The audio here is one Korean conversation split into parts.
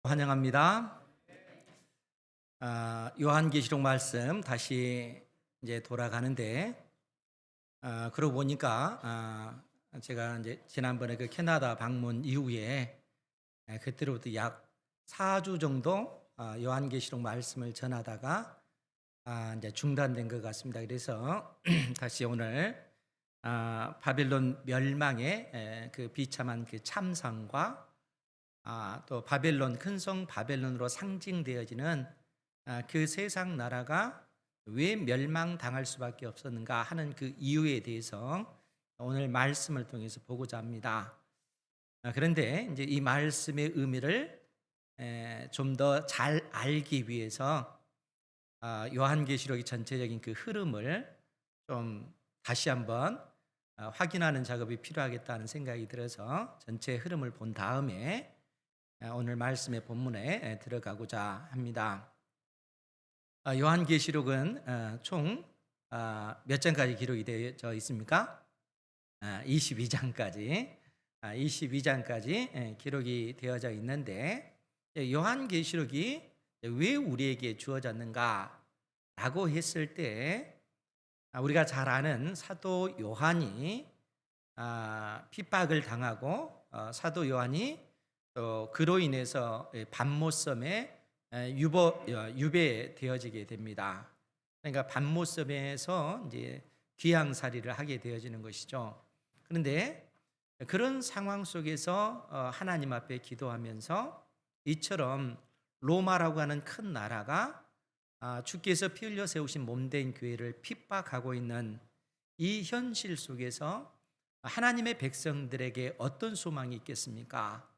환영합니다. 요한계시록 말씀 다시 이제 돌아가는데 그러고 보니까 제가 이제 지난번에 그 캐나다 방문 이후에 그때로부터 약 4주 정도 요한계시록 말씀을 전하다가 이제 중단된 것 같습니다. 그래서 다시 오늘 바벨론 멸망의 그 비참한 그 참상과 또 바벨론 큰 성 바벨론으로 상징되어지는 그 세상 나라가 왜 멸망당할 수밖에 없었는가 하는 그 이유에 대해서 오늘 말씀을 통해서 보고자 합니다. 그런데 이제 이 말씀의 의미를 좀 더 잘 알기 위해서 요한계시록의 전체적인 그 흐름을 좀 다시 한번 확인하는 작업이 필요하겠다는 생각이 들어서 전체 흐름을 본 다음에 오늘 말씀의 본문에 들어가고자 합니다. 요한계시록은 총 몇 장까지 기록이 되어 있습니까? 22장까지 22장까지 기록이 되어져 있는데 요한계시록이 왜 우리에게 주어졌는가라고 했을 때 우리가 잘 아는 사도 요한이 핍박을 당하고 사도 요한이 또 그로 인해서 반모섬에 유배되어지게 됩니다. 그러니까 반모섬에서 이제 귀양살이를 하게 되어지는 것이죠. 그런데 그런 상황 속에서 하나님 앞에 기도하면서 이처럼 로마라고 하는 큰 나라가 주께서 피 흘려 세우신 몸된 교회를 핍박하고 있는 이 현실 속에서 하나님의 백성들에게 어떤 소망이 있겠습니까?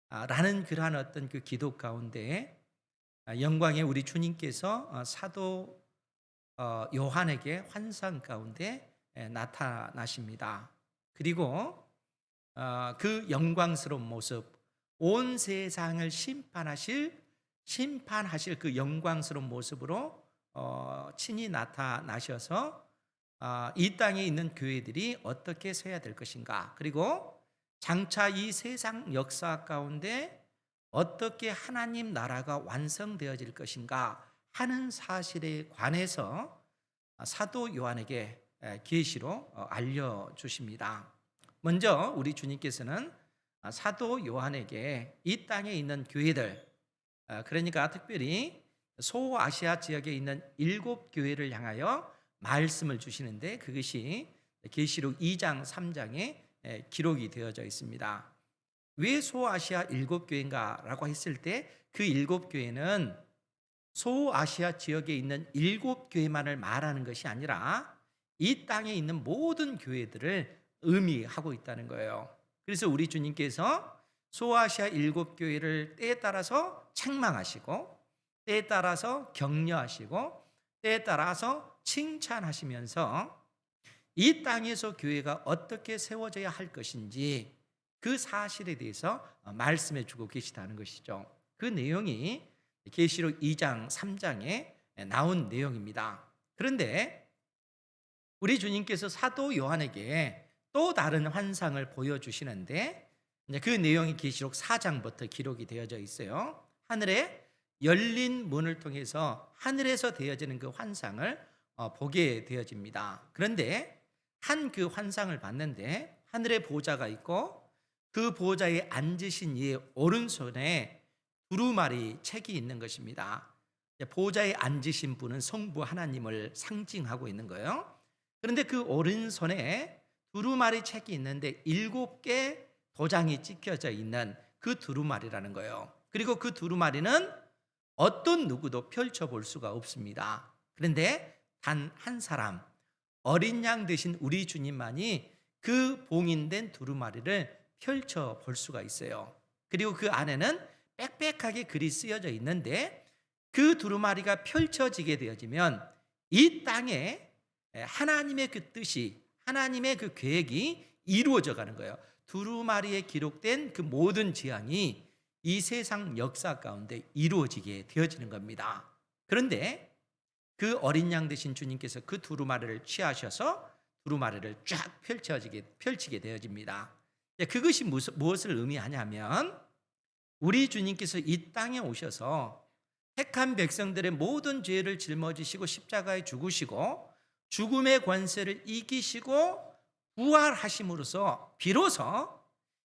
라는 그러한 어떤 그 기도 가운데 영광의 우리 주님께서 사도 요한에게 환상 가운데 나타나십니다. 그리고 그 영광스러운 모습, 온 세상을 심판하실 그 영광스러운 모습으로 친히 나타나셔서 이 땅에 있는 교회들이 어떻게 서야 될 것인가, 그리고 장차 이 세상 역사 가운데 어떻게 하나님 나라가 완성되어질 것인가 하는 사실에 관해서 사도 요한에게 계시로 알려주십니다. 먼저 우리 주님께서는 사도 요한에게 이 땅에 있는 교회들, 그러니까 특별히 소아시아 지역에 있는 7교회를 향하여 말씀을 주시는데 그것이 계시록 2장 3장에 기록이 되어져 있습니다. 왜 소아시아 7교회인가라고 했을 때 그 7교회는 소아시아 지역에 있는 7교회만을 말하는 것이 아니라 이 땅에 있는 모든 교회들을 의미하고 있다는 거예요. 그래서 우리 주님께서 소아시아 7교회를 때에 따라서 책망하시고 때에 따라서 격려하시고 때에 따라서 칭찬하시면서 이 땅에서 교회가 어떻게 세워져야 할 것인지 그 사실에 대해서 말씀해 주고 계시다는 것이죠. 그 내용이 계시록 2장 3장에 나온 내용입니다. 그런데 우리 주님께서 사도 요한에게 또 다른 환상을 보여주시는데 그 내용이 계시록 4장부터 기록이 되어져 있어요. 하늘에 열린 문을 통해서 하늘에서 되어지는 그 환상을 보게 되어집니다. 그런데 한 그 환상을 봤는데 하늘에 보좌가 있고 그 보좌에 앉으신 이의 오른손에 두루마리 책이 있는 것입니다. 보좌에 앉으신 분은 성부 하나님을 상징하고 있는 거예요. 그런데 그 오른손에 두루마리 책이 있는데 7개 도장이 찍혀져 있는 그 두루마리라는 거예요. 그리고 그 두루마리는 어떤 누구도 펼쳐볼 수가 없습니다. 그런데 단 한 사람, 어린 양 되신 우리 주님만이 그 봉인된 두루마리를 펼쳐 볼 수가 있어요. 그리고 그 안에는 빽빽하게 글이 쓰여져 있는데 그 두루마리가 펼쳐지게 되어지면 이 땅에 하나님의 그 뜻이, 하나님의 그 계획이 이루어져 가는 거예요. 두루마리에 기록된 그 모든 재앙이 이 세상 역사 가운데 이루어지게 되어지는 겁니다. 그런데 그 어린 양 되신 주님께서 그 두루마리를 취하셔서 두루마리를 쫙 펼치게 되어집니다. 그것이 무엇을 의미하냐면 우리 주님께서 이 땅에 오셔서 택한 백성들의 모든 죄를 짊어지시고 십자가에 죽으시고 죽음의 권세를 이기시고 부활하심으로써 비로소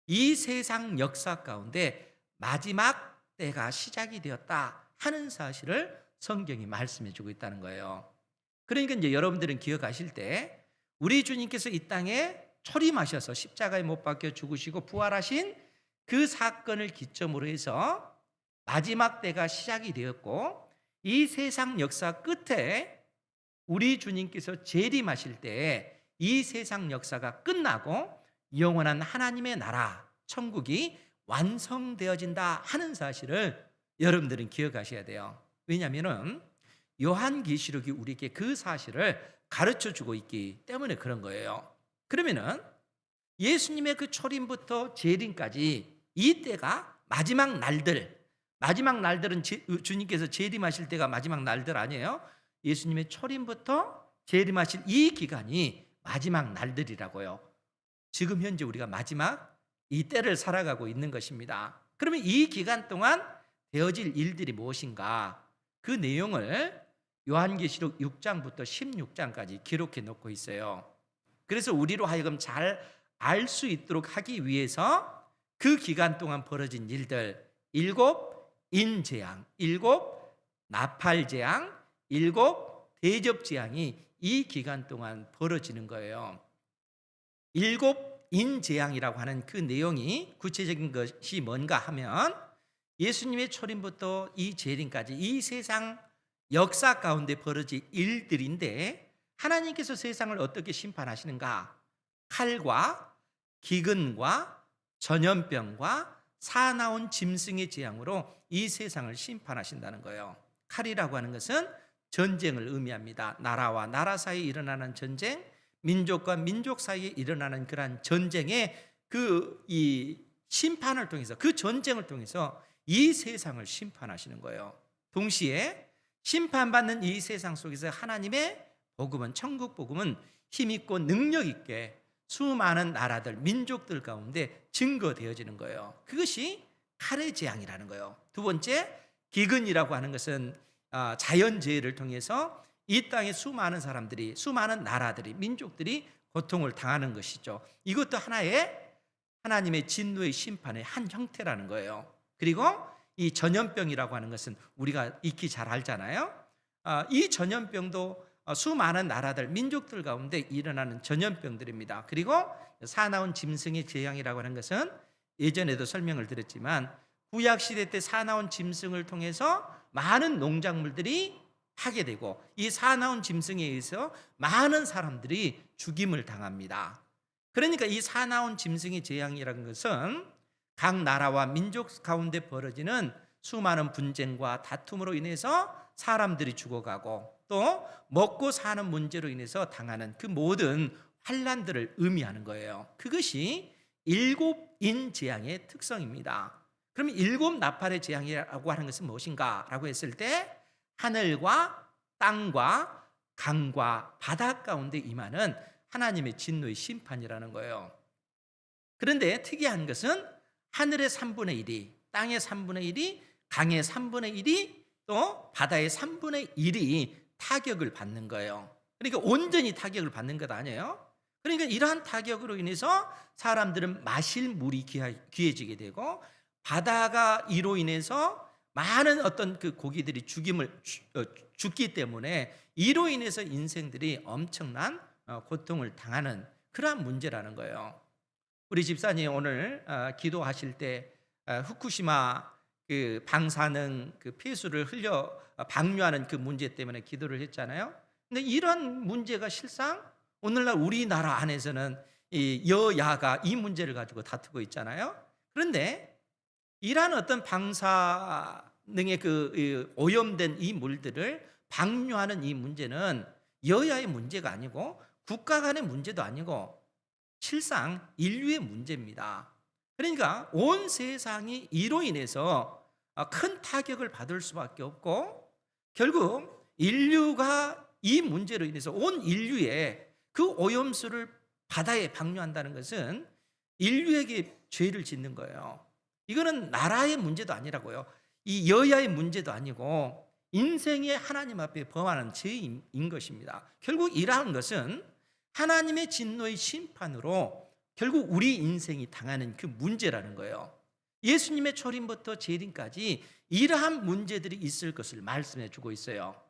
이 세상 역사 가운데 마지막 때가 시작이 되었다 하는 사실을 성경이 말씀해 주고 있다는 거예요. 그러니까 이제 여러분들은 기억하실 때 우리 주님께서 이 땅에 초림하셔서 십자가에 못 박혀 죽으시고 부활하신 그 사건을 기점으로 해서 마지막 때가 시작이 되었고 이 세상 역사 끝에 우리 주님께서 재림하실 때 이 세상 역사가 끝나고 영원한 하나님의 나라 천국이 완성되어진다 하는 사실을 여러분들은 기억하셔야 돼요. 왜냐하면 요한계시록이 우리에게 그 사실을 가르쳐 주고 있기 때문에 그런 거예요. 그러면은 예수님의 그 초림부터 재림까지 이 때가 마지막 날들은 주님께서 재림하실 때가 마지막 날들 아니에요. 예수님의 초림부터 재림하실 이 기간이 마지막 날들이라고요. 지금 현재 우리가 마지막 이 때를 살아가고 있는 것입니다. 그러면 이 기간 동안 되어질 일들이 무엇인가? 그 내용을 요한계시록 6장부터 16장까지 기록해 놓고 있어요. 그래서 우리로 하여금 잘 알 수 있도록 하기 위해서 그 기간 동안 벌어진 일들, 7 인재앙, 7 나팔재앙, 7 대접재앙이 이 기간 동안 벌어지는 거예요. 7 인재앙이라고 하는 그 내용이 구체적인 것이 뭔가 하면 예수님의 초림부터 이 재림까지 이 세상 역사 가운데 벌어질 일들인데 하나님께서 세상을 어떻게 심판하시는가? 칼과 기근과 전염병과 사나운 짐승의 재앙으로 이 세상을 심판하신다는 거예요. 칼이라고 하는 것은 전쟁을 의미합니다. 나라와 나라 사이에 일어나는 전쟁, 민족과 민족 사이에 일어나는 그러한 전쟁의 이 심판을 통해서 그 전쟁을 통해서 이 세상을 심판하시는 거예요. 동시에 심판받는 이 세상 속에서 하나님의 복음은 천국 복음은 힘있고 능력 있게 수많은 나라들 민족들 가운데 증거되어지는 거예요. 그것이 칼의 재앙이라는 거예요. 두 번째 기근이라고 하는 것은 자연재해를 통해서 이 땅에 수많은 사람들이 수많은 나라들이 민족들이 고통을 당하는 것이죠. 이것도 하나의 하나님의 진노의 심판의 한 형태라는 거예요. 그리고 이 전염병이라고 하는 것은 우리가 익히 잘 알잖아요. 이 전염병도 수많은 나라들 민족들 가운데 일어나는 전염병들입니다. 그리고 사나운 짐승의 재앙이라고 하는 것은 예전에도 설명을 드렸지만 구약시대 때 사나운 짐승을 통해서 많은 농작물들이 하게 되고 이 사나운 짐승에 의해서 많은 사람들이 죽임을 당합니다. 그러니까 이 사나운 짐승의 재앙이라는 것은 각 나라와 민족 가운데 벌어지는 수많은 분쟁과 다툼으로 인해서 사람들이 죽어가고 또 먹고 사는 문제로 인해서 당하는 그 모든 환난들을 의미하는 거예요. 그것이 7인 재앙의 특성입니다. 그러면 7 나팔의 재앙이라고 하는 것은 무엇인가? 라고 했을 때 하늘과 땅과 강과 바다 가운데 임하는 하나님의 진노의 심판이라는 거예요. 그런데 특이한 것은 하늘의 3분의 1이, 땅의 3분의 1이, 강의 3분의 1이, 또 바다의 3분의 1이 타격을 받는 거예요. 그러니까 온전히 타격을 받는 것 아니에요. 그러니까 이러한 타격으로 인해서 사람들은 마실 물이 귀해지게 되고 바다가 이로 인해서 많은 어떤 그 고기들이 죽기 때문에 이로 인해서 인생들이 엄청난 고통을 당하는 그러한 문제라는 거예요. 우리 집사님 오늘 기도하실 때 후쿠시마 그 방사능 그 폐수를 방류하는 그 문제 때문에 기도를 했잖아요. 근데 이런 문제가 실상 오늘날 우리나라 안에서는 이 여야가 이 문제를 가지고 다투고 있잖아요. 그런데 이러한 어떤 방사능의 그 오염된 이 물들을 방류하는 이 문제는 여야의 문제가 아니고 국가 간의 문제도 아니고 실상 인류의 문제입니다. 그러니까 온 세상이 이로 인해서 큰 타격을 받을 수밖에 없고 결국 인류가 이 문제로 인해서 온 인류의 그 오염수를 바다에 방류한다는 것은 인류에게 죄를 짓는 거예요. 이거는 나라의 문제도 아니라고요. 이 여야의 문제도 아니고 인생의 하나님 앞에 범하는 죄인 것입니다. 결국 이러한 것은 하나님의 진노의 심판으로 결국 우리 인생이 당하는 그 문제라는 거예요. 예수님의 초림부터 재림까지 이러한 문제들이 있을 것을 말씀해 주고 있어요.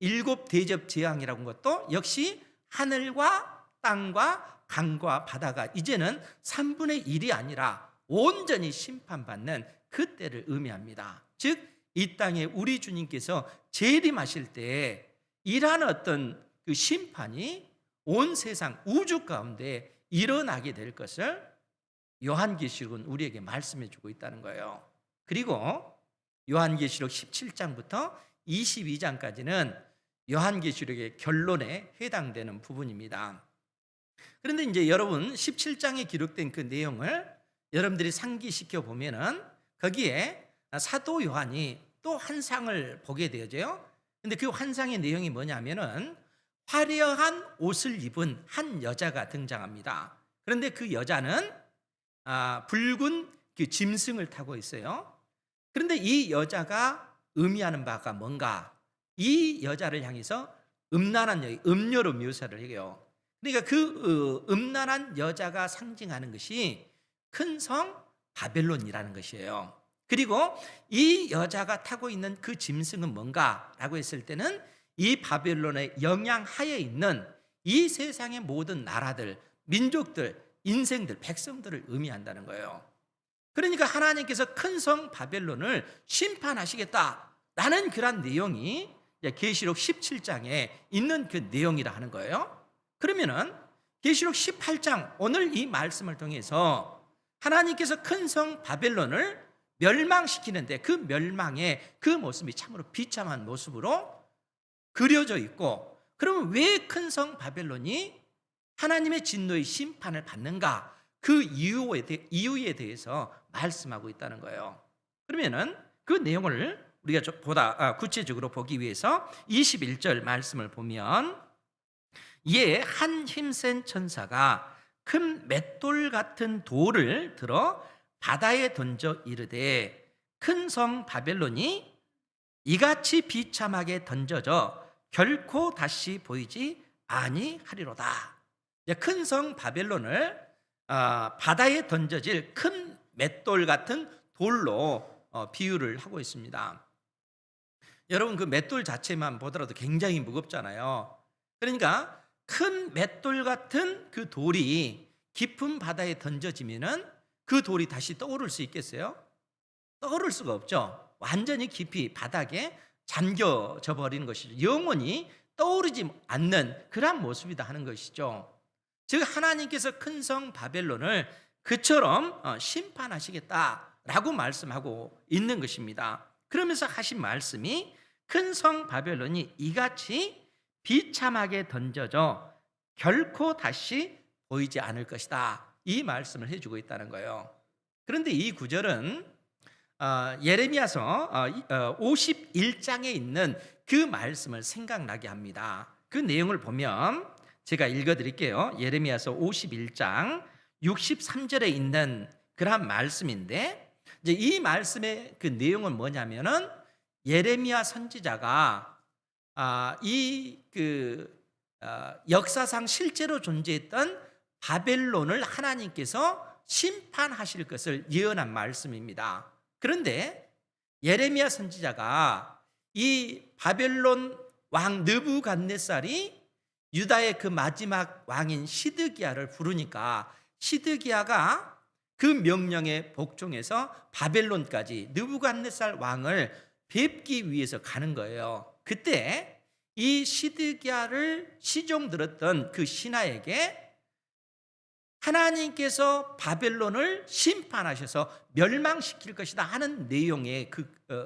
일곱 대접 재앙이라는 것도 역시 하늘과 땅과 강과 바다가 이제는 3분의 1이 아니라 온전히 심판받는 그때를 의미합니다. 즉 이 땅에 우리 주님께서 재림하실 때 이러한 어떤 그 심판이 온 세상 우주 가운데 일어나게 될 것을 요한계시록은 우리에게 말씀해 주고 있다는 거예요. 그리고 요한계시록 17장부터 22장까지는 요한계시록의 결론에 해당되는 부분입니다. 그런데 이제 여러분 17장에 기록된 그 내용을 여러분들이 상기시켜 보면은 거기에 사도 요한이 또 환상을 보게 되어져요. 근데 그 환상의 내용이 뭐냐면은 화려한 옷을 입은 한 여자가 등장합니다. 그런데 그 여자는 붉은 그 짐승을 타고 있어요. 그런데 이 여자가 의미하는 바가 뭔가? 이 여자를 향해서 음란한 음녀로 묘사를 해요. 그러니까 그 음란한 여자가 상징하는 것이 큰 성 바벨론이라는 것이에요. 그리고 이 여자가 타고 있는 그 짐승은 뭔가라고 했을 때는 이 바벨론의 영향하에 있는 이 세상의 모든 나라들, 민족들, 인생들, 백성들을 의미한다는 거예요. 그러니까 하나님께서 큰 성 바벨론을 심판하시겠다라는 그런 내용이 계시록 17장에 있는 그 내용이라 하는 거예요. 그러면은 계시록 18장 오늘 이 말씀을 통해서 하나님께서 큰 성 바벨론을 멸망시키는데 그 멸망의 그 모습이 참으로 비참한 모습으로 그려져 있고, 그러면 왜 큰 성 바벨론이 하나님의 진노의 심판을 받는가? 그 이유에 대해서 말씀하고 있다는 거예요. 그러면은 그 내용을 우리가 좀 보다 구체적으로 보기 위해서 21절 말씀을 보면, 이에 한 힘센 천사가 큰 맷돌 같은 돌을 들어 바다에 던져 이르되 큰 성 바벨론이 이같이 비참하게 던져져 결코 다시 보이지 아니하리로다. 큰 성 바벨론을 바다에 던져질 큰 맷돌 같은 돌로 비유를 하고 있습니다. 여러분 그 맷돌 자체만 보더라도 굉장히 무겁잖아요. 그러니까 큰 맷돌 같은 그 돌이 깊은 바다에 던져지면은 그 돌이 다시 떠오를 수 있겠어요? 떠오를 수가 없죠. 완전히 깊이 바닥에 잠겨져 버리는 것이죠. 영원히 떠오르지 않는 그런 모습이다 하는 것이죠. 즉 하나님께서 큰 성 바벨론을 그처럼 심판하시겠다라고 말씀하고 있는 것입니다. 그러면서 하신 말씀이 큰 성 바벨론이 이같이 비참하게 던져져 결코 다시 보이지 않을 것이다, 이 말씀을 해주고 있다는 거예요. 그런데 이 구절은 예레미야서 51장에 있는 그 말씀을 생각나게 합니다. 그 내용을 보면 제가 읽어드릴게요. 예레미야서 51장 63절에 있는 그런 말씀인데, 이제 이 말씀의 그 내용은 뭐냐면은 예레미야 선지자가 역사상 실제로 존재했던 바벨론을 하나님께서 심판하실 것을 예언한 말씀입니다. 그런데 예레미야 선지자가 이 바벨론 왕 느부갓네살이 유다의 그 마지막 왕인 시드기야를 부르니까 시드기야가 그 명령에 복종해서 바벨론까지 느부갓네살 왕을 뵙기 위해서 가는 거예요. 그때 이 시드기야를 시종 들었던 그 신하에게 하나님께서 바벨론을 심판하셔서 멸망시킬 것이다 하는 내용의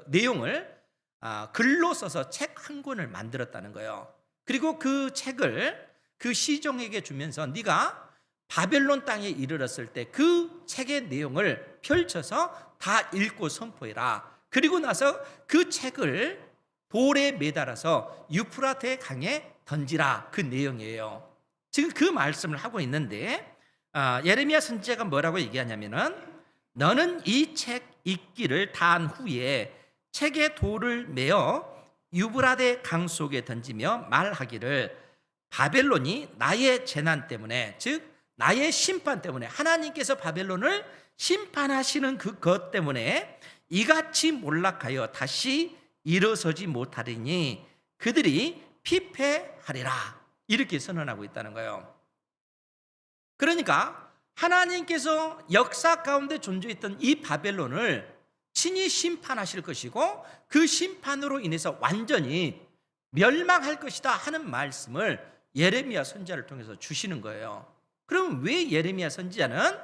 내용을 글로 써서 책 한 권을 만들었다는 거예요. 그리고 그 책을 그 시종에게 주면서 네가 바벨론 땅에 이르렀을 때 그 책의 내용을 펼쳐서 다 읽고 선포해라. 그리고 나서 그 책을 돌에 매달아서 유프라테 강에 던지라, 그 내용이에요. 지금 그 말씀을 하고 있는데 예레미야 선지자가 뭐라고 얘기하냐면은 너는 이 책 읽기를 다 한 후에 책에 돌을 메어 유브라데 강 속에 던지며 말하기를 바벨론이 나의 재난 때문에, 즉 나의 심판 때문에, 하나님께서 바벨론을 심판하시는 그것 때문에 이같이 몰락하여 다시 일어서지 못하리니 그들이 피폐하리라, 이렇게 선언하고 있다는 거예요. 그러니까 하나님께서 역사 가운데 존재했던 이 바벨론을 친히 심판하실 것이고 그 심판으로 인해서 완전히 멸망할 것이다 하는 말씀을 예레미야 선지자를 통해서 주시는 거예요. 그럼 왜 예레미야 선지자는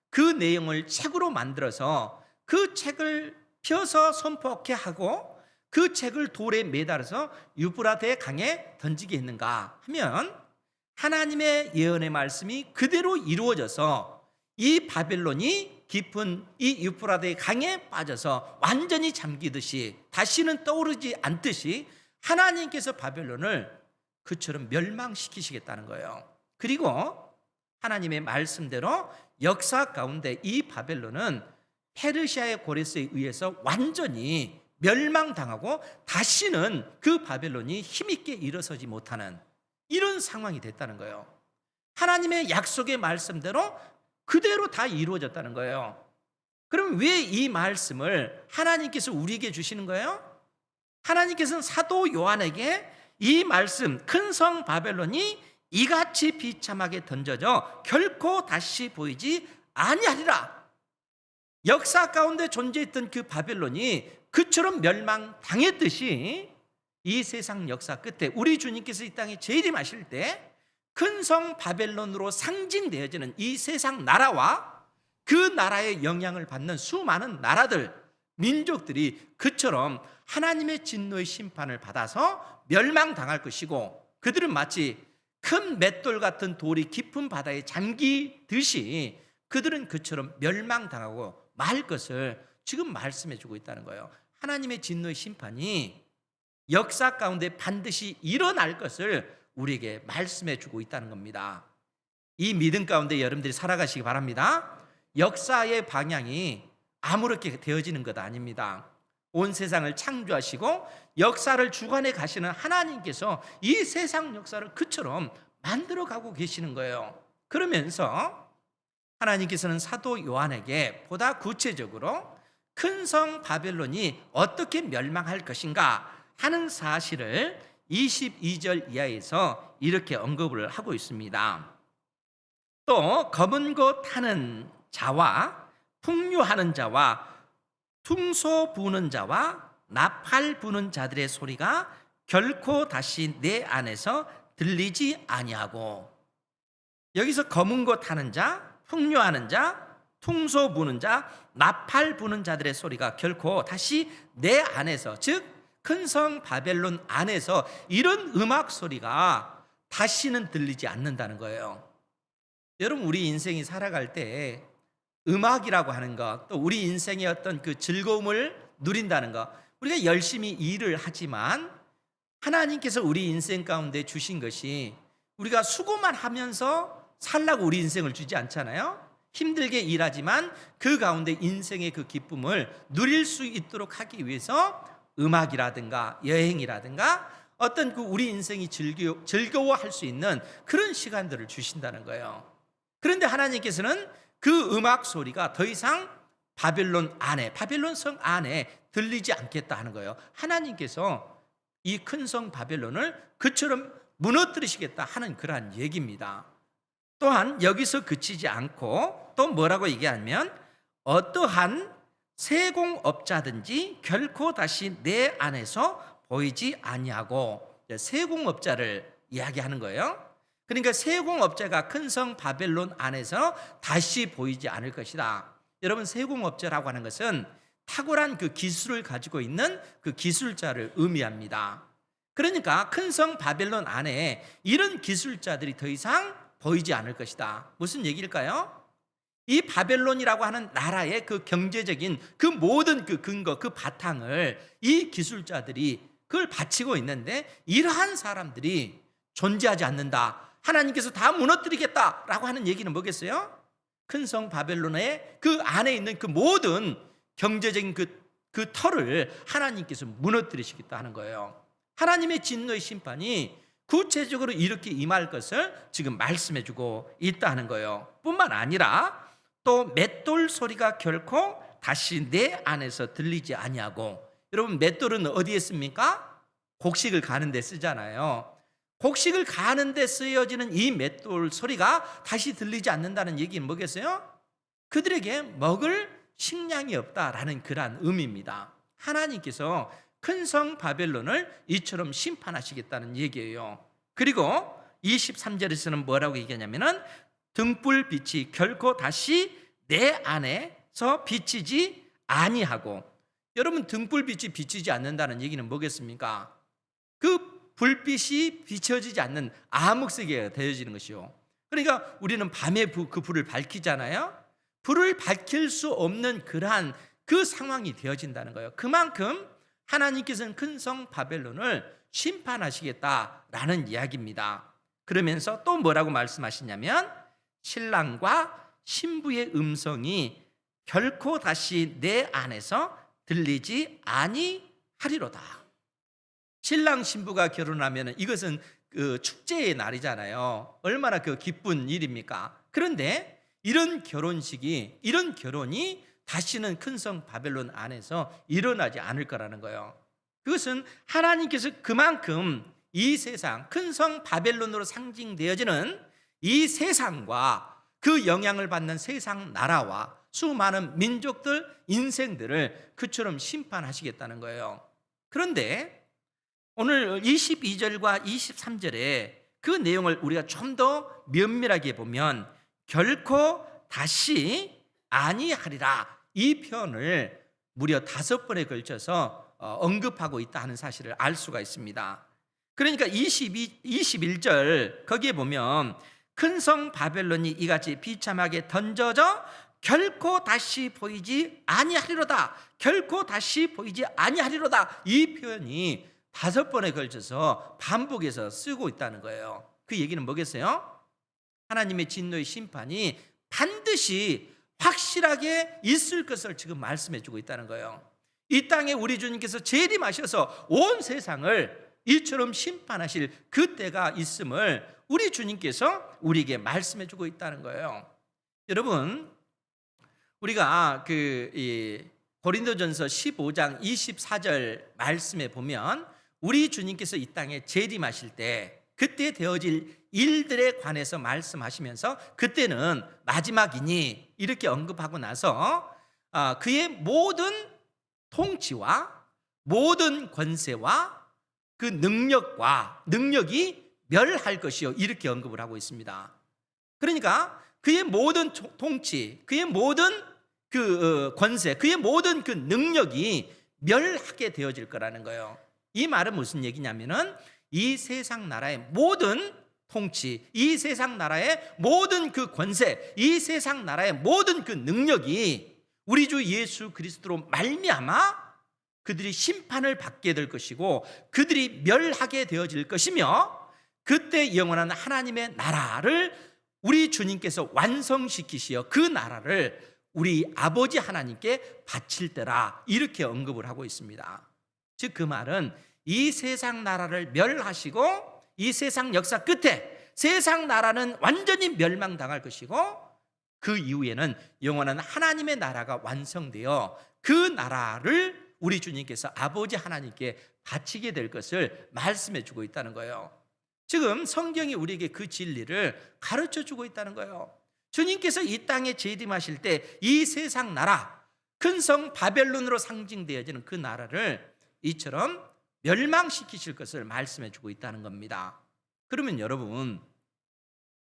그 내용을 책으로 만들어서 그 책을 펴서 선포케 하고 그 책을 돌에 매달아서 유브라데 강에 던지게 했는가 하면, 하나님의 예언의 말씀이 그대로 이루어져서 이 바벨론이 깊은 이 유프라데 강에 빠져서 완전히 잠기듯이 다시는 떠오르지 않듯이 하나님께서 바벨론을 그처럼 멸망시키시겠다는 거예요. 그리고 하나님의 말씀대로 역사 가운데 이 바벨론은 페르시아의 고레스에 의해서 완전히 멸망당하고 다시는 그 바벨론이 힘있게 일어서지 못하는 이런 상황이 됐다는 거예요. 하나님의 약속의 말씀대로 그대로 다 이루어졌다는 거예요. 그럼 왜 이 말씀을 하나님께서 우리에게 주시는 거예요? 하나님께서는 사도 요한에게 이 말씀, 큰 성 바벨론이 이같이 비참하게 던져져 결코 다시 보이지 아니하리라, 역사 가운데 존재했던 그 바벨론이 그처럼 멸망당했듯이 이 세상 역사 끝에 우리 주님께서 이 땅에 재림하실 때 큰 성 바벨론으로 상징되어지는 이 세상 나라와 그 나라의 영향을 받는 수많은 나라들, 민족들이 그처럼 하나님의 진노의 심판을 받아서 멸망당할 것이고, 그들은 마치 큰 맷돌 같은 돌이 깊은 바다에 잠기듯이 그들은 그처럼 멸망당하고 말 것을 지금 말씀해 주고 있다는 거예요. 하나님의 진노의 심판이 역사 가운데 반드시 일어날 것을 우리에게 말씀해 주고 있다는 겁니다. 이 믿음 가운데 여러분들이 살아가시기 바랍니다. 역사의 방향이 아무렇게 되어지는 것 아닙니다. 온 세상을 창조하시고 역사를 주관해 가시는 하나님께서 이 세상 역사를 그처럼 만들어 가고 계시는 거예요. 그러면서 하나님께서는 사도 요한에게 보다 구체적으로 큰 성 바벨론이 어떻게 멸망할 것인가 하는 사실을 22절 이하에서 이렇게 언급을 하고 있습니다. 또 검은 것 타는 자와 풍류하는 자와 퉁소 부는 자와 나팔 부는 자들의 소리가 결코 다시 내 안에서 들리지 아니하고, 여기서 검은 것 타는 자, 풍류하는 자, 퉁소 부는 자, 나팔 부는 자들의 소리가 결코 다시 내 안에서, 즉 큰 성 바벨론 안에서 이런 음악 소리가 다시는 들리지 않는다는 거예요. 여러분, 우리 인생이 살아갈 때 음악이라고 하는 것, 또 우리 인생의 어떤 그 즐거움을 누린다는 것, 우리가 열심히 일을 하지만 하나님께서 우리 인생 가운데 주신 것이 우리가 수고만 하면서 살라고 우리 인생을 주지 않잖아요. 힘들게 일하지만 그 가운데 인생의 그 기쁨을 누릴 수 있도록 하기 위해서 음악이라든가 여행이라든가 어떤 그 우리 인생이 즐거워할 수 있는 그런 시간들을 주신다는 거예요. 그런데 하나님께서는 그 음악 소리가 더 이상 바벨론 안에, 바벨론 성 안에 들리지 않겠다 하는 거예요. 하나님께서 이 큰 성 바벨론을 그처럼 무너뜨리시겠다 하는 그러한 얘기입니다. 또한 여기서 그치지 않고 또 뭐라고 얘기하면, 어떠한 세공업자든지 결코 다시 내 안에서 보이지 아니하고, 세공업자를 이야기하는 거예요. 그러니까 세공업자가 큰 성 바벨론 안에서 다시 보이지 않을 것이다. 여러분, 세공업자라고 하는 것은 탁월한 그 기술을 가지고 있는 그 기술자를 의미합니다. 그러니까 큰 성 바벨론 안에 이런 기술자들이 더 이상 보이지 않을 것이다. 무슨 얘기일까요? 이 바벨론이라고 하는 나라의 그 경제적인 그 모든 그 근거, 그 바탕을 이 기술자들이 그걸 바치고 있는데, 이러한 사람들이 존재하지 않는다, 하나님께서 다 무너뜨리겠다라고 하는 얘기는 뭐겠어요? 큰 성 바벨론의 그 안에 있는 그 모든 경제적인 그 터를 하나님께서 무너뜨리시겠다 하는 거예요. 하나님의 진노의 심판이 구체적으로 이렇게 임할 것을 지금 말씀해 주고 있다 하는 거예요. 뿐만 아니라 또 맷돌 소리가 결코 다시 내 안에서 들리지 아니하고, 여러분 맷돌은 어디에 씁니까? 곡식을 가는 데 쓰잖아요. 곡식을 가는 데 쓰여지는 이 맷돌 소리가 다시 들리지 않는다는 얘기는 뭐겠어요? 그들에게 먹을 식량이 없다라는 그러한 의미입니다. 하나님께서 큰 성 바벨론을 이처럼 심판하시겠다는 얘기예요. 그리고 23절에서는 뭐라고 얘기하냐면은 등불빛이 결코 다시 내 안에서 비치지 아니하고, 여러분 등불빛이 비치지 않는다는 얘기는 뭐겠습니까? 그 불빛이 비춰지지 않는 암흑색이 되어지는 것이요. 그러니까 우리는 밤에 그 불을 밝히잖아요. 불을 밝힐 수 없는 그러한 그 상황이 되어진다는 거예요. 그만큼 하나님께서는 큰 성 바벨론을 심판하시겠다라는 이야기입니다. 그러면서 또 뭐라고 말씀하시냐면 신랑과 신부의 음성이 결코 다시 내 안에서 들리지 아니하리로다. 신랑 신부가 결혼하면 이것은 그 축제의 날이잖아요. 얼마나 그 기쁜 일입니까? 그런데 이런 결혼식이, 이런 결혼이 다시는 큰 성 바벨론 안에서 일어나지 않을 거라는 거예요. 그것은 하나님께서 그만큼 이 세상, 큰 성 바벨론으로 상징되어지는 이 세상과 그 영향을 받는 세상 나라와 수많은 민족들, 인생들을 그처럼 심판하시겠다는 거예요. 그런데 오늘 22절과 23절에 그 내용을 우리가 좀 더 면밀하게 보면 결코 다시 아니하리라, 이 표현을 무려 5번에 걸쳐서 언급하고 있다 하는 사실을 알 수가 있습니다. 그러니까 21절 거기에 보면 큰 성 바벨론이 이같이 비참하게 던져져 결코 다시 보이지 아니하리로다, 결코 다시 보이지 아니하리로다, 이 표현이 5번에 걸쳐서 반복해서 쓰고 있다는 거예요. 그 얘기는 뭐겠어요? 하나님의 진노의 심판이 반드시 확실하게 있을 것을 지금 말씀해 주고 있다는 거예요. 이 땅에 우리 주님께서 재림하셔서 온 세상을 이처럼 심판하실 그때가 있음을 우리 주님께서 우리에게 말씀해 주고 있다는 거예요. 여러분, 우리가 고린도전서 15장 24절 말씀에 보면 우리 주님께서 이 땅에 재림하실 때 그때 되어질 일들에 관해서 말씀하시면서 그때는 마지막이니 이렇게 언급하고 나서 그의 모든 통치와 모든 권세와 그 능력이 멸할 것이요, 이렇게 언급을 하고 있습니다. 그러니까 그의 모든 통치, 그의 모든 그 권세, 그의 모든 그 능력이 멸하게 되어질 거라는 거예요. 이 말은 무슨 얘기냐면은 이 세상 나라의 모든 통치, 이 세상 나라의 모든 그 권세, 이 세상 나라의 모든 그 능력이 우리 주 예수 그리스도로 말미암아 그들이 심판을 받게 될 것이고 그들이 멸하게 되어질 것이며, 그때 영원한 하나님의 나라를 우리 주님께서 완성시키시어 그 나라를 우리 아버지 하나님께 바칠 때라, 이렇게 언급을 하고 있습니다. 즉 그 말은 이 세상 나라를 멸하시고 이 세상 역사 끝에 세상 나라는 완전히 멸망당할 것이고 그 이후에는 영원한 하나님의 나라가 완성되어 그 나라를 우리 주님께서 아버지 하나님께 바치게 될 것을 말씀해 주고 있다는 거예요. 지금 성경이 우리에게 그 진리를 가르쳐 주고 있다는 거예요. 주님께서 이 땅에 재림하실 때 이 세상 나라, 큰 성 바벨론으로 상징되어지는 그 나라를 이처럼 멸망시키실 것을 말씀해 주고 있다는 겁니다. 그러면 여러분,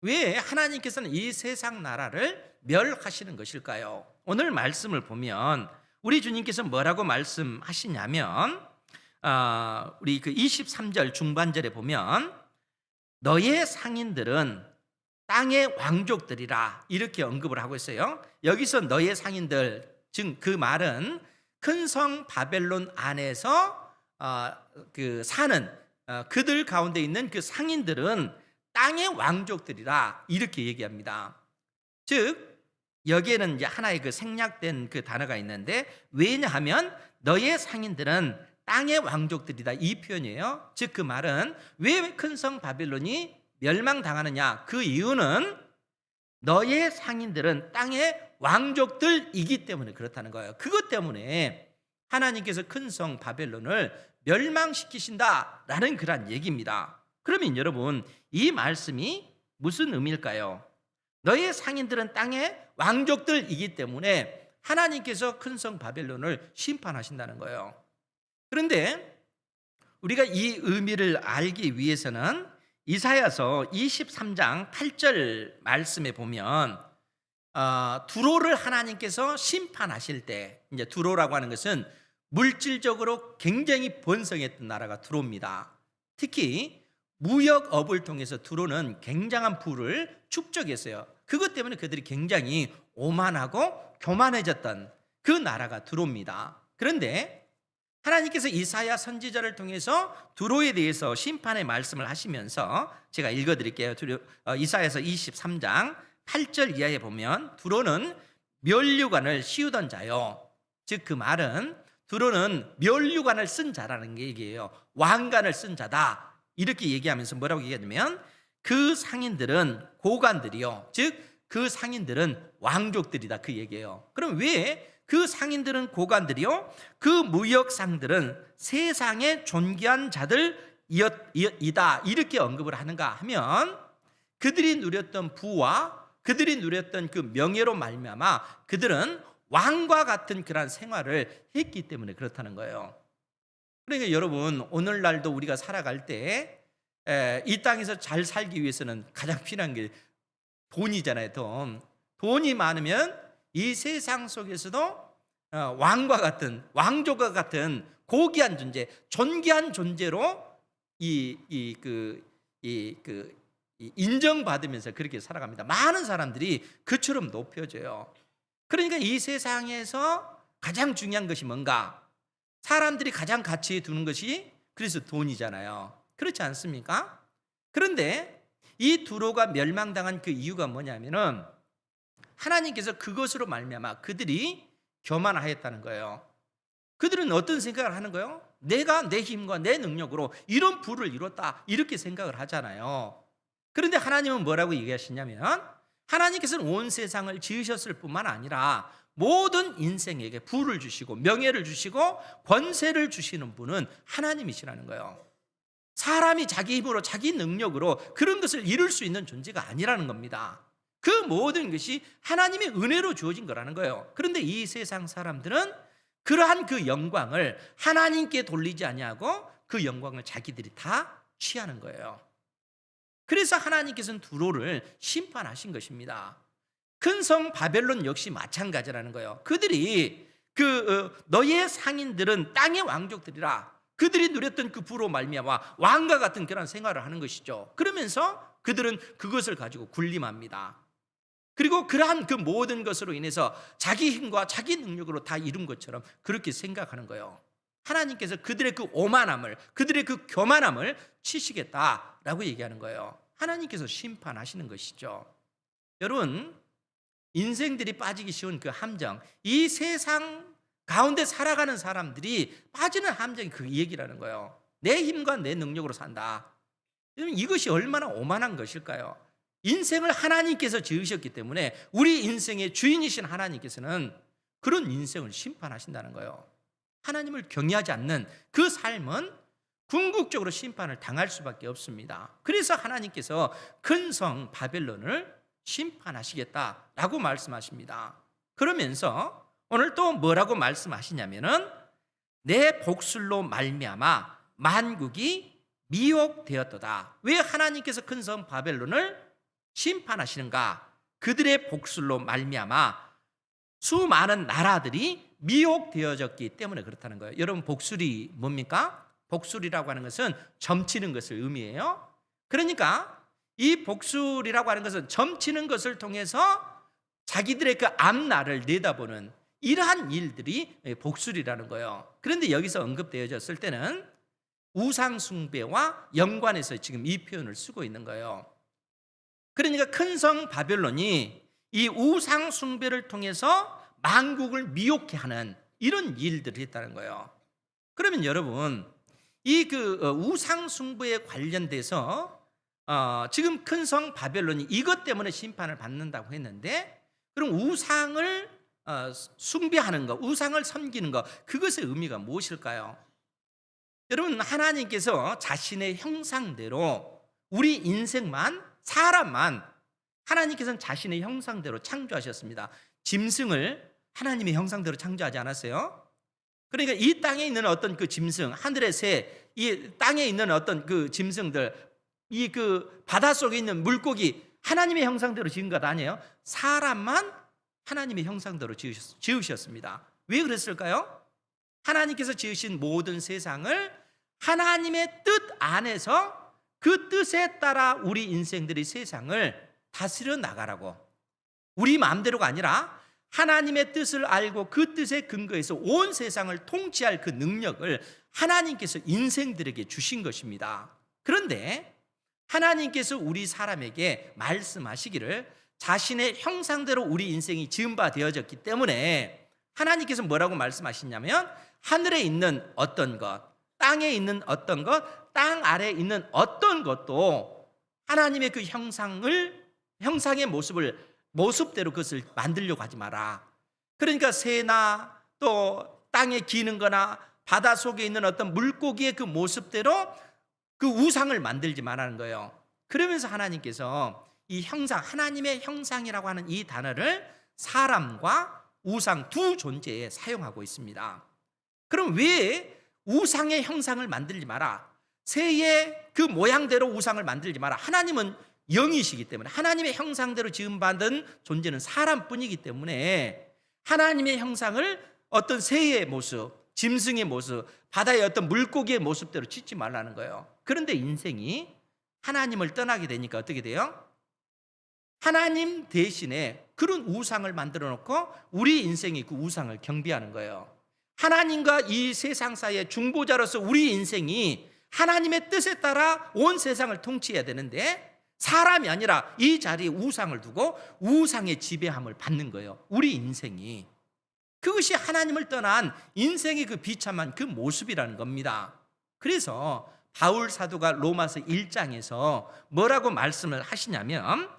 왜 하나님께서는 이 세상 나라를 멸하시는 것일까요? 오늘 말씀을 보면 우리 주님께서 뭐라고 말씀하시냐면 우리 그 23절 중반절에 보면 너의 상인들은 땅의 왕족들이라, 이렇게 언급을 하고 있어요. 여기서 너의 상인들, 즉 그 말은 큰 성 바벨론 안에서 그 사는 그들 가운데 있는 그 상인들은 땅의 왕족들이라, 이렇게 얘기합니다. 즉 여기에는 이제 하나의 그 생략된 그 단어가 있는데, 왜냐하면 너의 상인들은 땅의 왕족들이다, 이 표현이에요. 즉 그 말은 왜 큰 성 바벨론이 멸망당하느냐, 그 이유는 너의 상인들은 땅의 왕족들이기 때문에 그렇다는 거예요. 그것 때문에 하나님께서 큰 성 바벨론을 멸망시키신다라는 그런 얘기입니다. 그러면 여러분, 이 말씀이 무슨 의미일까요? 너의 상인들은 땅의 왕족들이기 때문에 하나님께서 큰 성 바벨론을 심판하신다는 거예요. 그런데 우리가 이 의미를 알기 위해서는 이사야서 23장 8절 말씀에 보면 두로를 하나님께서 심판하실 때, 이제 두로라고 하는 것은 물질적으로 굉장히 번성했던 나라가 두로입니다. 특히 무역업을 통해서 두로는 굉장한 부를 축적했어요. 그것 때문에 그들이 굉장히 오만하고 교만해졌던 그 나라가 두로입니다. 그런데 하나님께서 이사야 선지자를 통해서 두로에 대해서 심판의 말씀을 하시면서 제가 읽어드릴게요. 이사야서 23장 8절 이하에 보면 두로는 면류관을 씌우던 자요. 즉 그 말은 두로는 면류관을 쓴 자라는 게 얘기예요. 왕관을 쓴 자다, 이렇게 얘기하면서 뭐라고 얘기하냐면 그 상인들은 고관들이요, 즉 그 상인들은 왕족들이다, 그 얘기예요. 그럼 왜 그 상인들은 고관들이요, 그 무역상들은 세상의 존귀한 자들이다, 이렇게 언급을 하는가 하면 그들이 누렸던 부와 그들이 누렸던 그 명예로 말미암아 그들은 왕과 같은 그런 생활을 했기 때문에 그렇다는 거예요. 그러니까 여러분, 오늘날도 우리가 살아갈 때 이 땅에서 잘 살기 위해서는 가장 필요한 게 돈이잖아요. 돈이 많으면 이 세상 속에서도 왕과 같은, 왕족과 같은 고귀한 존재, 존귀한 존재로 인정받으면서 그렇게 살아갑니다. 많은 사람들이 그처럼 높여져요. 그러니까 이 세상에서 가장 중요한 것이 뭔가? 사람들이 가장 가치에 두는 것이 그래서 돈이잖아요. 그렇지 않습니까? 그런데 이 두로가 멸망당한 그 이유가 뭐냐면은 하나님께서 그것으로 말미암아 그들이 교만하였다는 거예요. 그들은 어떤 생각을 하는 거예요? 내가 내 힘과 내 능력으로 이런 부를 이뤘다, 이렇게 생각을 하잖아요. 그런데 하나님은 뭐라고 얘기하시냐면 하나님께서는 온 세상을 지으셨을 뿐만 아니라 모든 인생에게 부를 주시고 명예를 주시고 권세를 주시는 분은 하나님이시라는 거예요. 사람이 자기 힘으로 자기 능력으로 그런 것을 이룰 수 있는 존재가 아니라는 겁니다. 그 모든 것이 하나님의 은혜로 주어진 거라는 거예요. 그런데 이 세상 사람들은 그러한 그 영광을 하나님께 돌리지 아니하고 그 영광을 자기들이 다 취하는 거예요. 그래서 하나님께서는 두로를 심판하신 것입니다. 큰 성 바벨론 역시 마찬가지라는 거예요. 그들이 너의 상인들은 땅의 왕족들이라, 그들이 누렸던 그 부로 말미암아 왕과 같은 그런 생활을 하는 것이죠. 그러면서 그들은 그것을 가지고 군림합니다. 그리고 그러한 그 모든 것으로 인해서 자기 힘과 자기 능력으로 다 이룬 것처럼 그렇게 생각하는 거예요. 하나님께서 그들의 그 오만함을, 그들의 그 교만함을 치시겠다라고 얘기하는 거예요. 하나님께서 심판하시는 것이죠. 여러분, 인생들이 빠지기 쉬운 그 함정, 이 세상 가운데 살아가는 사람들이 빠지는 함정이 그 얘기라는 거예요. 내 힘과 내 능력으로 산다. 이것이 얼마나 오만한 것일까요? 인생을 하나님께서 지으셨기 때문에 우리 인생의 주인이신 하나님께서는 그런 인생을 심판하신다는 거예요. 하나님을 경외하지 않는 그 삶은 궁극적으로 심판을 당할 수밖에 없습니다. 그래서 하나님께서 큰 성 바벨론을 심판하시겠다라고 말씀하십니다. 그러면서 오늘 또 뭐라고 말씀하시냐면은 내 복술로 말미암아 만국이 미혹되었도다. 왜 하나님께서 큰 성 바벨론을 심판하시는가? 그들의 복술로 말미암아 수많은 나라들이 미혹되어졌기 때문에 그렇다는 거예요. 여러분, 복술이 뭡니까? 복술이라고 하는 것은 점치는 것을 의미해요. 그러니까 이 복술이라고 하는 것은 점치는 것을 통해서 자기들의 그 앞날을 내다보는 이러한 일들이 복술이라는 거예요. 그런데 여기서 언급되어졌을 때는 우상 숭배와 연관해서 지금 이 표현을 쓰고 있는 거예요. 그러니까 큰 성 바벨론이 이 우상 숭배를 통해서 만국을 미혹해 하는 이런 일들이 있다는 거예요. 그러면 여러분, 이 우상 숭배에 관련돼서 지금 큰 성 바벨론이 이것 때문에 심판을 받는다고 했는데, 그럼 우상을 숭배하는 것, 우상을 섬기는 것, 그것의 의미가 무엇일까요? 여러분, 하나님께서 자신의 형상대로 우리 인생만, 사람만 하나님께서는 자신의 형상대로 창조하셨습니다. 짐승을 하나님의 형상대로 창조하지 않았어요? 그러니까 이 땅에 있는 어떤 그 짐승, 하늘의 새, 이 땅에 있는 어떤 그 짐승들, 이 바다 속에 있는 물고기, 하나님의 형상대로 지은 것 아니에요? 사람만 하나님의 형상대로 지으셨습니다. 왜 그랬을까요? 하나님께서 지으신 모든 세상을 하나님의 뜻 안에서 그 뜻에 따라 우리 인생들이 세상을 다스려 나가라고, 우리 마음대로가 아니라 하나님의 뜻을 알고 그 뜻에 근거해서 온 세상을 통치할 그 능력을 하나님께서 인생들에게 주신 것입니다. 그런데 하나님께서 우리 사람에게 말씀하시기를 자신의 형상대로 우리 인생이 지은 바 되어졌기 때문에 하나님께서 뭐라고 말씀하시냐면, 하늘에 있는 어떤 것, 땅에 있는 어떤 것, 땅 아래에 있는 어떤 것도 하나님의 그 형상의 모습대로 그것을 만들려고 하지 마라. 그러니까 새나 또 땅에 기는 거나 바다 속에 있는 어떤 물고기의 그 모습대로 그 우상을 만들지 말라는 거예요. 그러면서 하나님께서 이 형상, 하나님의 형상이라고 하는 이 단어를 사람과 우상 두 존재에 사용하고 있습니다. 그럼 왜 우상의 형상을 만들지 마라, 새의 그 모양대로 우상을 만들지 마라? 하나님은 영이시기 때문에, 하나님의 형상대로 지음받은 존재는 사람뿐이기 때문에 하나님의 형상을 어떤 새의 모습, 짐승의 모습, 바다의 어떤 물고기의 모습대로 짓지 말라는 거예요. 그런데 인생이 하나님을 떠나게 되니까 어떻게 돼요? 하나님 대신에 그런 우상을 만들어 놓고 우리 인생이 그 우상을 경배하는 거예요. 하나님과 이 세상 사이의 중보자로서 우리 인생이 하나님의 뜻에 따라 온 세상을 통치해야 되는데, 사람이 아니라 이 자리에 우상을 두고 우상의 지배함을 받는 거예요. 우리 인생이. 그것이 하나님을 떠난 인생의 그 비참한 그 모습이라는 겁니다. 그래서 바울 사도가 로마서 1장에서 뭐라고 말씀을 하시냐면,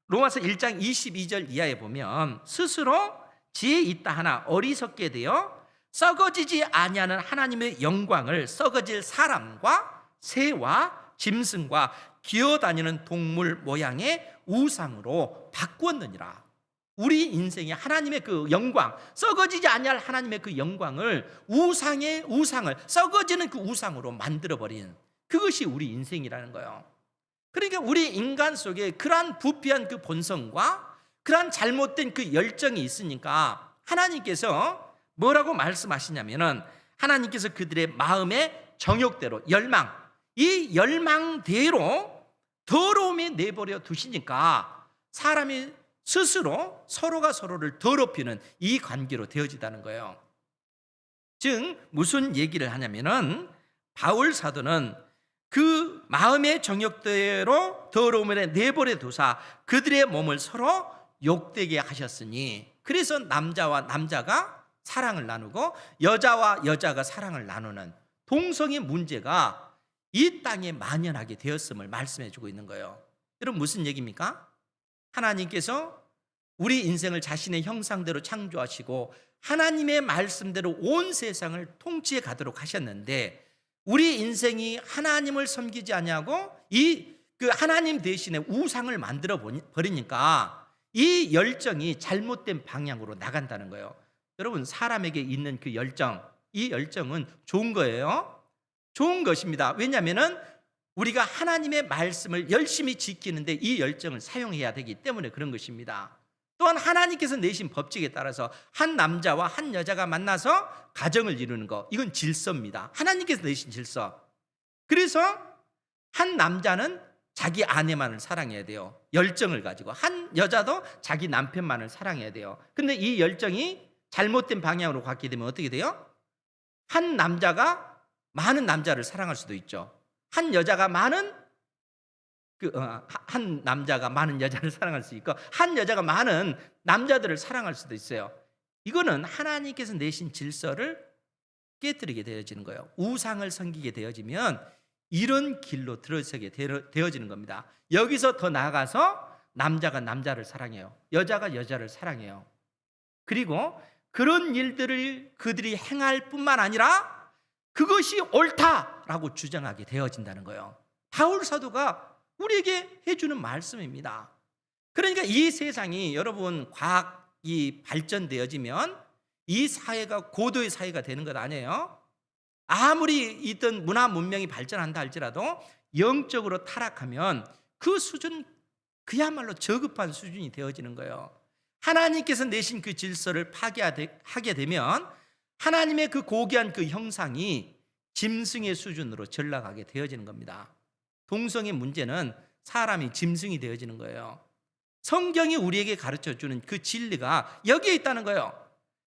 로마서 1장 22절 이하에 보면, 스스로 지혜 있다 하나 어리석게 되어 썩어지지 아니하는 하나님의 영광을 썩어질 사람과 새와 짐승과 기어다니는 동물 모양의 우상으로 바꾸었느니라. 우리 인생에 하나님의 그 영광, 썩어지지 아니할 하나님의 그 영광을 우상을 썩어지는 그 우상으로 만들어버린, 그것이 우리 인생이라는 거예요. 그러니까 우리 인간 속에 그러한 부패한 그 본성과 그러한 잘못된 그 열정이 있으니까 하나님께서 뭐라고 말씀하시냐면은, 하나님께서 그들의 마음의 정욕대로, 이 열망대로 더러움에 내버려 두시니까 사람이 스스로 서로가 서로를 더럽히는 이 관계로 되어지다는 거예요. 즉 무슨 얘기를 하냐면은, 바울 사도는 그 마음의 정욕대로 더러움에 내버려 두사 그들의 몸을 서로 욕되게 하셨으니, 그래서 남자와 남자가 사랑을 나누고 여자와 여자가 사랑을 나누는 동성의 문제가 이 땅에 만연하게 되었음을 말씀해 주고 있는 거예요. 여러분, 무슨 얘기입니까? 하나님께서 우리 인생을 자신의 형상대로 창조하시고 하나님의 말씀대로 온 세상을 통치해 가도록 하셨는데, 우리 인생이 하나님을 섬기지 아니하고 그 하나님 대신에 우상을 만들어 버리니까 이 열정이 잘못된 방향으로 나간다는 거예요. 여러분, 사람에게 있는 그 열정, 이 열정은 좋은 거예요. 좋은 것입니다. 왜냐하면 우리가 하나님의 말씀을 열심히 지키는데 이 열정을 사용해야 되기 때문에 그런 것입니다. 또한 하나님께서 내신 법칙에 따라서 한 남자와 한 여자가 만나서 가정을 이루는 것, 이건 질서입니다. 하나님께서 내신 질서. 그래서 한 남자는 자기 아내만을 사랑해야 돼요. 열정을 가지고. 한 여자도 자기 남편만을 사랑해야 돼요. 근데 이 열정이 잘못된 방향으로 갔게 되면 어떻게 돼요? 한 남자가 많은 남자를 사랑할 수도 있죠. 한 여자가 많은 한 남자가 많은 여자를 사랑할 수 있고 한 여자가 많은 남자들을 사랑할 수도 있어요. 이거는 하나님께서 내신 질서를 깨뜨리게 되어지는 거예요. 우상을 섬기게 되어지면 이런 길로 들어서게 되어지는 겁니다. 여기서 더 나아가서 남자가 남자를 사랑해요. 여자가 여자를 사랑해요. 그리고 그런 일들을 그들이 행할 뿐만 아니라 그것이 옳다라고 주장하게 되어진다는 거예요. 바울 사도가 우리에게 해주는 말씀입니다. 그러니까 이 세상이 여러분 과학이 발전되어지면 이 사회가 고도의 사회가 되는 것 아니에요? 아무리 있던 문화 문명이 발전한다 할지라도 영적으로 타락하면 그 수준 그야말로 저급한 수준이 되어지는 거예요. 하나님께서 내신 그 질서를 파괴하게 되면 하나님의 그 고귀한 그 형상이 짐승의 수준으로 전락하게 되어지는 겁니다. 동성의 문제는 사람이 짐승이 되어지는 거예요. 성경이 우리에게 가르쳐주는 그 진리가 여기에 있다는 거예요.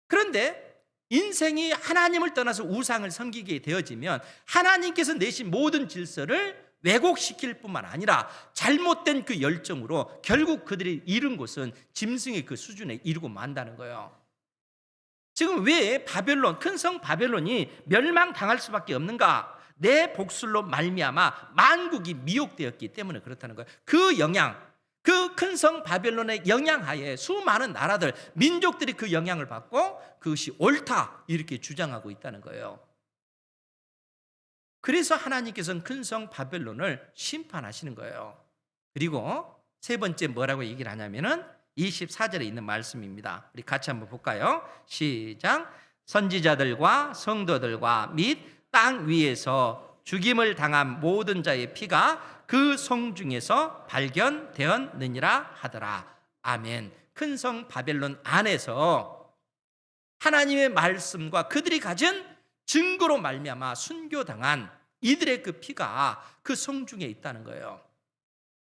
그런데 인생이 하나님을 떠나서 우상을 섬기게 되어지면 하나님께서 내신 모든 질서를 왜곡시킬 뿐만 아니라 잘못된 그 열정으로 결국 그들이 이룬 곳은 짐승의 그 수준에 이르고 만다는 거예요. 지금 왜 바벨론, 큰 성 바벨론이 멸망당할 수밖에 없는가? 내 복술로 말미암아 만국이 미혹되었기 때문에 그렇다는 거예요. 그 영향, 그 큰 성 바벨론의 영향하에 수많은 나라들, 민족들이 그 영향을 받고 그것이 옳다 이렇게 주장하고 있다는 거예요. 그래서 하나님께서는 큰 성 바벨론을 심판하시는 거예요. 그리고 세 번째 뭐라고 얘기를 하냐면은 24절에 있는 말씀입니다. 우리 같이 한번 볼까요? 시작. 선지자들과 성도들과 및 땅 위에서 죽임을 당한 모든 자의 피가 그 성 중에서 발견되었느니라 하더라. 아멘. 큰 성 바벨론 안에서 하나님의 말씀과 그들이 가진 증거로 말미암아 순교당한 이들의 그 피가 그 성 중에 있다는 거예요.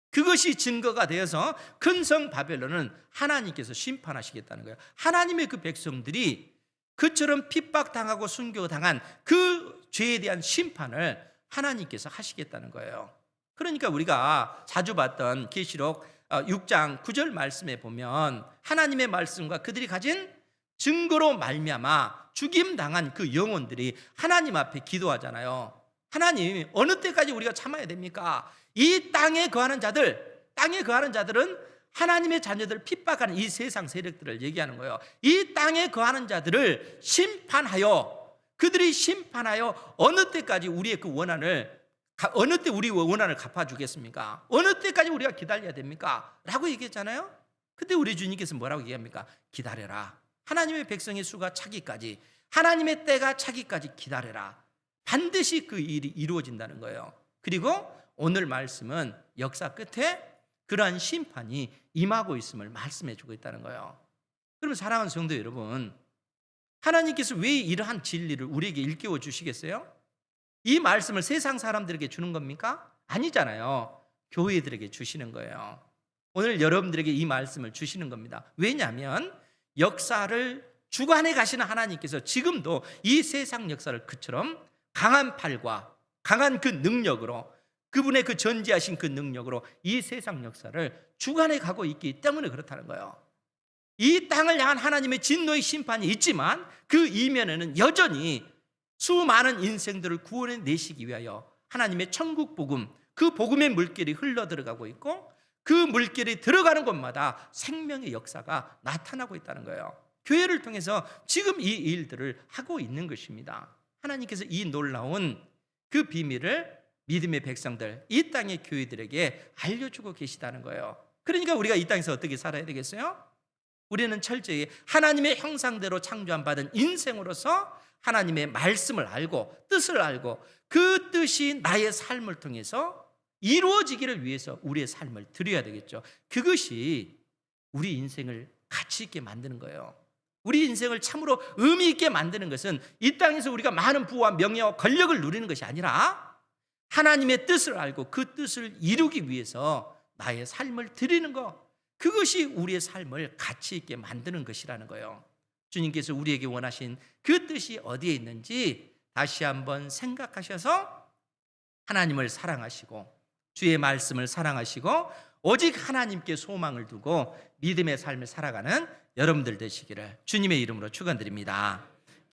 그것이 증거가 되어서 큰 성 바벨론은 하나님께서 심판하시겠다는 거예요. 하나님의 그 백성들이 그처럼 핍박당하고 순교당한 그 죄에 대한 심판을 하나님께서 하시겠다는 거예요. 그러니까 우리가 자주 봤던 계시록 6장 9절 말씀에 보면 하나님의 말씀과 그들이 가진 증거로 말미암아 죽임당한 그 영혼들이 하나님 앞에 기도하잖아요. 하나님, 어느 때까지 우리가 참아야 됩니까? 이 땅에 거하는 자들은 하나님의 자녀들을 핍박하는 이 세상 세력들을 얘기하는 거예요. 이 땅에 거하는 자들을 그들이 심판하여 어느 때까지 우리의 그 원한을, 어느 때 우리 원한을 갚아주겠습니까? 어느 때까지 우리가 기다려야 됩니까? 라고 얘기했잖아요. 근데 우리 주님께서 뭐라고 얘기합니까? 기다려라. 하나님의 백성의 수가 차기까지, 하나님의 때가 차기까지 기다려라. 반드시 그 일이 이루어진다는 거예요. 그리고 오늘 말씀은 역사 끝에 그러한 심판이 임하고 있음을 말씀해 주고 있다는 거예요. 그러면 사랑하는 성도 여러분, 하나님께서 왜 이러한 진리를 우리에게 일깨워 주시겠어요? 이 말씀을 세상 사람들에게 주는 겁니까? 아니잖아요. 교회들에게 주시는 거예요. 오늘 여러분들에게 이 말씀을 주시는 겁니다. 왜냐하면 역사를 주관해 가시는 하나님께서 지금도 이 세상 역사를 그처럼 강한 팔과 강한 그 능력으로, 그분의 그 전지하신 그 능력으로 이 세상 역사를 주관해 가고 있기 때문에 그렇다는 거예요. 이 땅을 향한 하나님의 진노의 심판이 있지만 그 이면에는 여전히 수많은 인생들을 구원해 내시기 위하여 하나님의 천국 복음, 그 복음의 물길이 흘러들어가고 있고 그 물길이 들어가는 곳마다 생명의 역사가 나타나고 있다는 거예요. 교회를 통해서 지금 이 일들을 하고 있는 것입니다. 하나님께서 이 놀라운 그 비밀을 믿음의 백성들, 이 땅의 교회들에게 알려주고 계시다는 거예요. 그러니까 우리가 이 땅에서 어떻게 살아야 되겠어요? 우리는 철저히 하나님의 형상대로 창조한 받은 인생으로서 하나님의 말씀을 알고 뜻을 알고 그 뜻이 나의 삶을 통해서 이루어지기를 위해서 우리의 삶을 드려야 되겠죠. 그것이 우리 인생을 가치 있게 만드는 거예요. 우리 인생을 참으로 의미 있게 만드는 것은 이 땅에서 우리가 많은 부와 명예와 권력을 누리는 것이 아니라 하나님의 뜻을 알고 그 뜻을 이루기 위해서 나의 삶을 드리는 것, 그것이 우리의 삶을 가치 있게 만드는 것이라는 거예요. 주님께서 우리에게 원하신 그 뜻이 어디에 있는지 다시 한번 생각하셔서 하나님을 사랑하시고 주의 말씀을 사랑하시고 오직 하나님께 소망을 두고 믿음의 삶을 살아가는 여러분들 되시기를 주님의 이름으로 축원드립니다.